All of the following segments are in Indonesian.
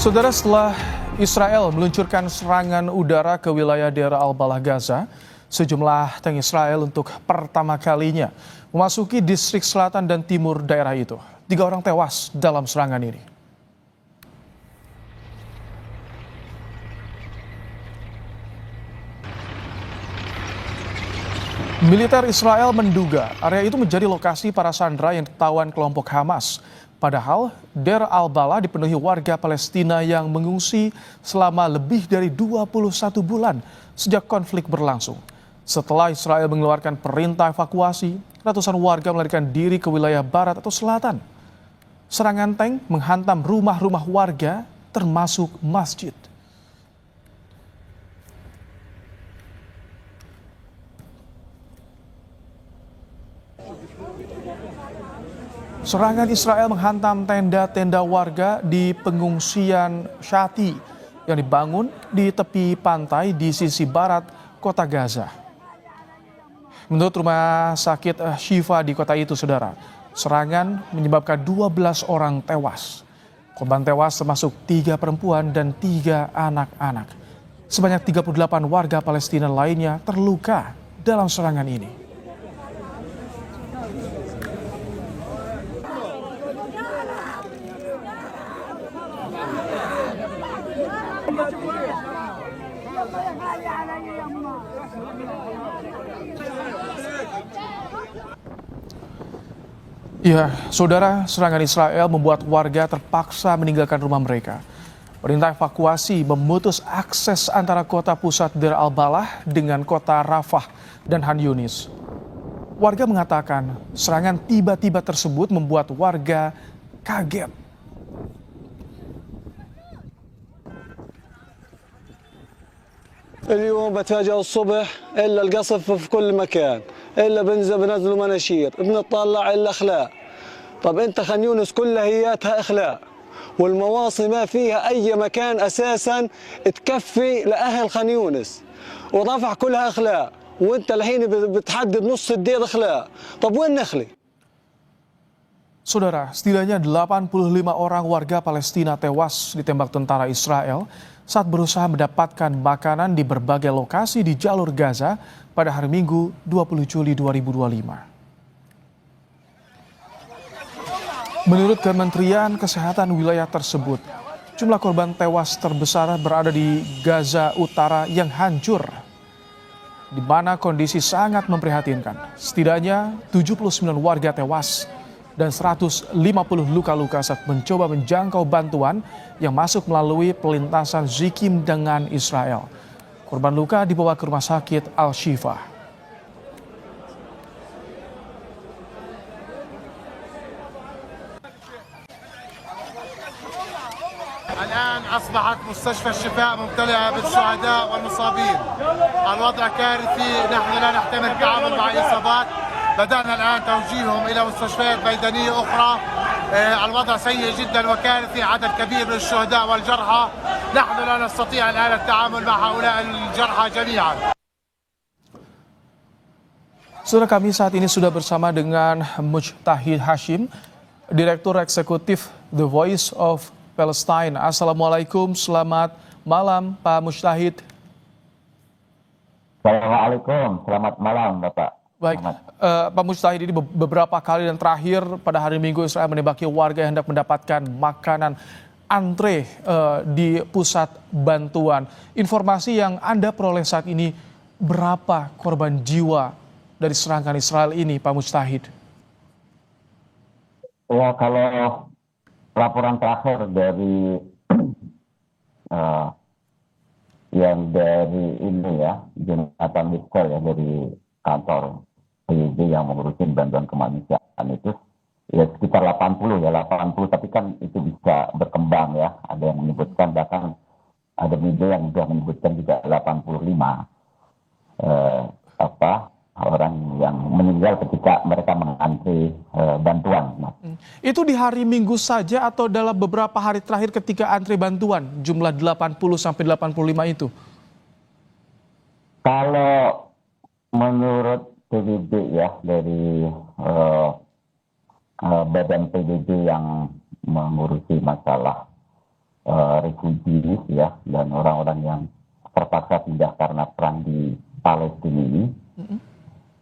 Saudara, setelah Israel meluncurkan serangan udara ke wilayah daerah Al-Balah Gaza, sejumlah tank Israel untuk pertama kalinya memasuki distrik selatan dan timur daerah itu. 3 orang tewas dalam serangan ini. Militer Israel menduga area itu menjadi lokasi para sandera yang ditawan kelompok Hamas. Padahal daerah Al-Balah dipenuhi warga Palestina yang mengungsi selama lebih dari 21 bulan sejak konflik berlangsung. Setelah Israel mengeluarkan perintah evakuasi, ratusan warga melarikan diri ke wilayah barat atau selatan. Serangan tank menghantam rumah-rumah warga termasuk masjid. Serangan Israel menghantam tenda-tenda warga di pengungsian Shati yang dibangun di tepi pantai di sisi barat kota Gaza. Menurut rumah sakit Shifa di kota itu, saudara, serangan menyebabkan 12 orang tewas. Korban tewas termasuk 3 perempuan dan 3 anak-anak. Sebanyak 38 warga Palestina lainnya terluka dalam serangan ini. Ya, saudara, serangan Israel membuat warga terpaksa meninggalkan rumah mereka. Perintah evakuasi memutus akses antara kota pusat Deir al-Balah dengan kota Rafah dan Han Yunis. Warga mengatakan serangan tiba-tiba tersebut membuat warga kaget. اليوم بتفاجئ الصبح الا القصف في كل مكان الا بنزلوا مناشير بنطلع الا اخلاء. طب انت خان يونس كلها هياتها اخلاء والمواصي ما فيها اي مكان اساسا تكفي لاهل خان يونس ورفح كلها اخلاء وانت الحين بتحدد نص الدير اخلاء. طب وين نخلي؟ Saudara, setidaknya 85 orang warga Palestina tewas ditembak tentara Israel saat berusaha mendapatkan makanan di berbagai lokasi di jalur Gaza pada hari Minggu 20 Juli 2025. Menurut Kementerian Kesehatan wilayah tersebut, jumlah korban tewas terbesar berada di Gaza Utara yang hancur, di mana kondisi sangat memprihatinkan. Setidaknya 79 warga tewas dan 150 luka-luka saat mencoba menjangkau bantuan yang masuk melalui pelintasan Zikim dengan Israel. Korban luka dibawa ke rumah sakit Al-Shifa. الآن أصبحت مستشفى الشفاء ممتلئة بالشهداء والمصابين. الوضع كارثي، نحن لا نحتمل التعامل مع إصابات. بدأنا الآن توجيههم إلى مستشفيات ميدانية أخرى. الوضع سيء جدا وكارثي، عدد كبير من الشهداء والجرحى. نحن لا نستطيع الآن التعامل مع هؤلاء الجرحى جميعا. Saudara, kami saat ini sudah bersama dengan Mujtahid Hashim, Direktur Eksekutif The Voice of Palestine. Assalamualaikum, selamat malam Pak Mujtahid. Assalamualaikum, selamat malam Bapak. Baik, Pak Mujtahid, ini beberapa kali dan terakhir pada hari Minggu Israel menembaki warga yang hendak mendapatkan makanan, antre di pusat bantuan. Informasi yang Anda peroleh saat ini, berapa korban jiwa dari serangan Israel ini, Pak Mujtahid? Ya, kalau laporan terakhir dari yang dari ini ya, Jonathan Mister ya, dari kantor PBB yang mengurusin bantuan kemanusiaan itu ya sekitar 80 ya, 80, tapi kan itu bisa berkembang ya. Ada yang menyebutkan, bahkan ada media yang sudah menyebutkan juga 85 orang yang meninggal ketika mereka mengantri bantuan. Itu di hari Minggu saja atau dalam beberapa hari terakhir ketika antri bantuan, jumlah 80 sampai 85 itu? Kalau menurut PBB ya, dari badan PBB yang mengurusi masalah refugees ya, dan orang-orang yang terpaksa pindah karena perang di Palestina ini.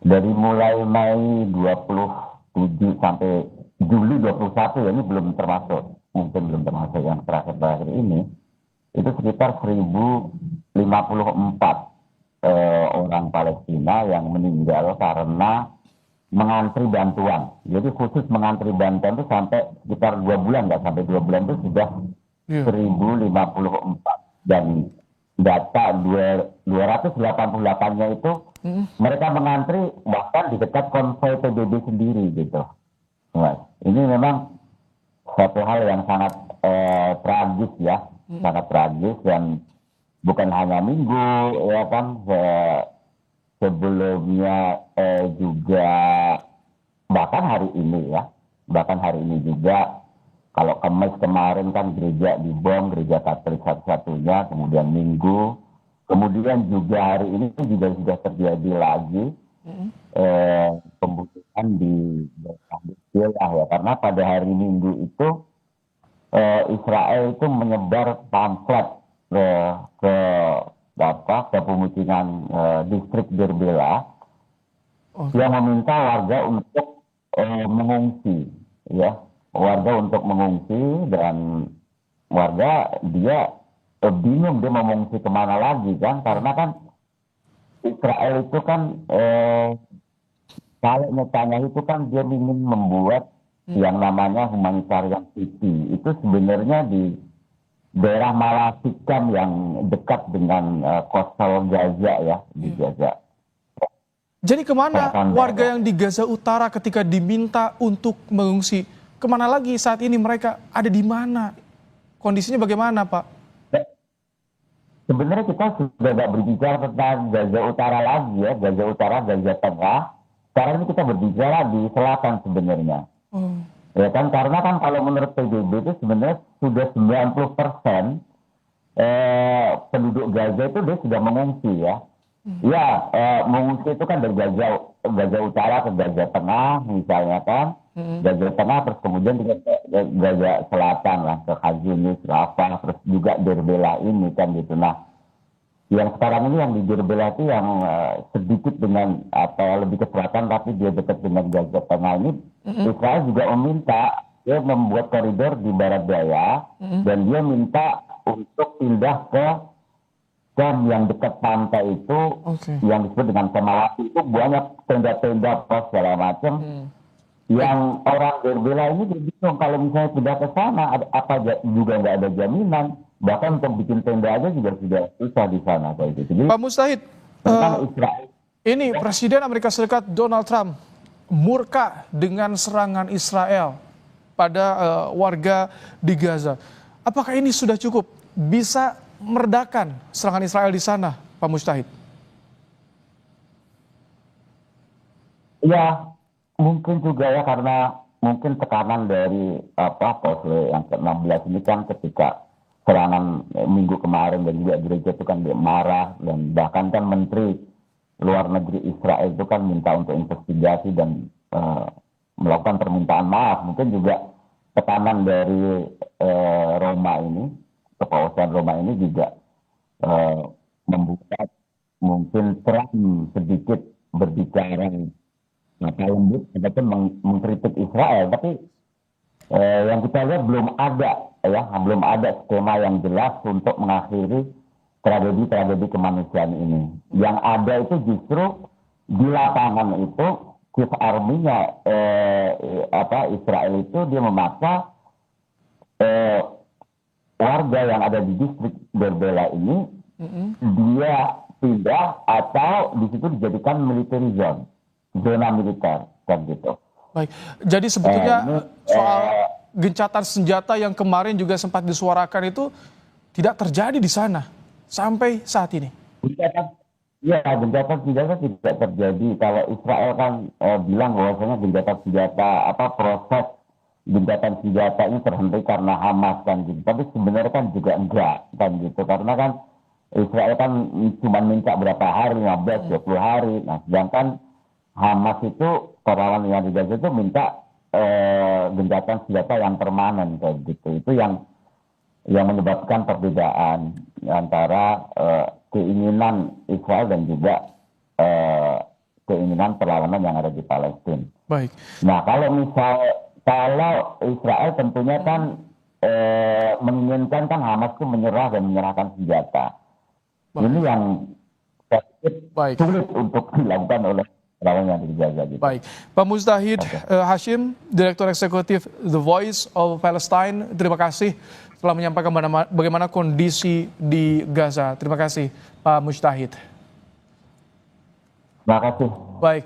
Dari mulai Mei 27 sampai Juli 21 ya, ini belum termasuk, mungkin belum termasuk yang terakhir ini, itu sekitar 1054 orang Palestina yang meninggal karena mengantri bantuan. Jadi khusus mengantri bantuan itu sampai sekitar 2 bulan, nggak sampai 2 bulan itu sudah 1054. Dan data 288-nya itu mereka mengantri bahkan di dekat konvoi PBB sendiri gitu. Mas, ini memang suatu hal yang sangat tragis ya, sangat tragis, dan bukan hanya Minggu ya kan, sebelumnya juga bahkan hari ini juga, kalau Kamis kemarin kan gereja dibom, gereja Katolik satu-satunya, kemudian Minggu, kemudian juga hari ini juga sudah terjadi lagi pembunuhan di daerah ya, karena pada hari Minggu itu Israel itu menyebar pamflet ke pemukiman distrik Derbela yang meminta warga untuk mengungsi ya, dan warga dia bingung dia mau mengungsi kemana lagi kan, karena kan Israel itu kan kalau Netanyahu itu kan dia ingin membuat yang namanya humanitarian city, itu sebenarnya di daerah Malasikam yang dekat dengan coastal Gaza ya, di Gaza. Jadi kemana warga yang di Gaza Utara ketika diminta untuk mengungsi? Kemana lagi saat ini, mereka ada di mana? Kondisinya bagaimana, Pak? Sebenarnya kita sudah tidak berbicara tentang Gaza Utara lagi ya, Gaza Utara, Gaza Tengah. Sekarang ini kita berbicara di selatan sebenarnya. Ya kan, karena kan kalau menurut PBB itu sebenarnya sudah 90% penduduk Gaza itu dia sudah mengungsi ya. Ya, mengungsi itu kan dari Gaza Utara ke Gaza Tengah misalnya kan. Gaza Tengah, terus kemudian juga Gaza Selatan lah, ke Khan Yunis, Rafah, terus juga Derbela ini kan gitu. Nah, yang sekarang ini yang di Derbela itu yang sedikit dengan lebih ke selatan tapi dia dekat dengan Gaza Tengah ini, Israel juga meminta dia membuat koridor di barat daya, dan dia minta untuk pindah ke camp yang dekat pantai itu, yang disebut dengan Kemalati, itu banyak tenda-tenda pos segala macam. Yang orang Derbela ini bingung kalau misalnya pindah ke sana, juga nggak ada jaminan. Bahkan untuk bikin tenda aja juga sudah susah di sana kayak gitu. Jadi, Pak Mustahid, ini Presiden Amerika Serikat Donald Trump murka dengan serangan Israel pada warga di Gaza. Apakah ini sudah cukup bisa meredakan serangan Israel di sana, Pak Mustahid? Ya, mungkin juga ya, karena mungkin tekanan dari Posle yang ke-16 ini kan ketika serangan minggu kemarin, dan juga gereja itu kan dia marah, dan bahkan kan Menteri Luar Negeri Israel itu kan minta untuk investigasi dan melakukan permintaan maaf. Mungkin juga tekanan dari Roma ini, kepawasan Roma ini juga membuat mungkin Trump sedikit berbicara lembut ataupun mengkritik Israel, tapi yang kita lihat belum ada skema yang jelas untuk mengakhiri tragedi kemanusiaan ini. Yang ada itu justru di lapangan itu Chief Army-nya Israel itu dia memaksa warga yang ada di distrik Derbela ini dia pindah atau di situ dijadikan military zone, zona militer kan gitu. Baik, jadi sebetulnya soal gencatan senjata yang kemarin juga sempat disuarakan itu tidak terjadi di sana sampai saat ini. Gencatan senjata tidak terjadi. Kalau Israel kan bilang bahwasanya gencatan senjata, proses gencatan senjata ini terhenti karena Hamas kan gitu. Tapi sebenarnya kan juga enggak kan gitu. Karena kan Israel kan cuma minta berapa hari, 15-20 hari. Nah, sedangkan Hamas itu, kawan yang di Gaza itu minta gencatan senjata yang permanen kayak gitu. Itu yang yang menyebabkan perbedaan antara keinginan Israel dan juga keinginan perlawanan yang ada di Palestina. Baik. Nah, kalau Israel tentunya kan menginginkan kan Hamas itu menyerah dan menyerahkan senjata. Baik. Ini yang saya pikir Baik. sulit untuk dilakukan oleh lawan yang di Gaza. Gitu. Baik, Pak Mujtahid Hasyim, Direktur Eksekutif The Voice of Palestine, terima kasih telah menyampaikan bagaimana kondisi di Gaza. Terima kasih, Pak Mujtahid. Terima kasih. Baik.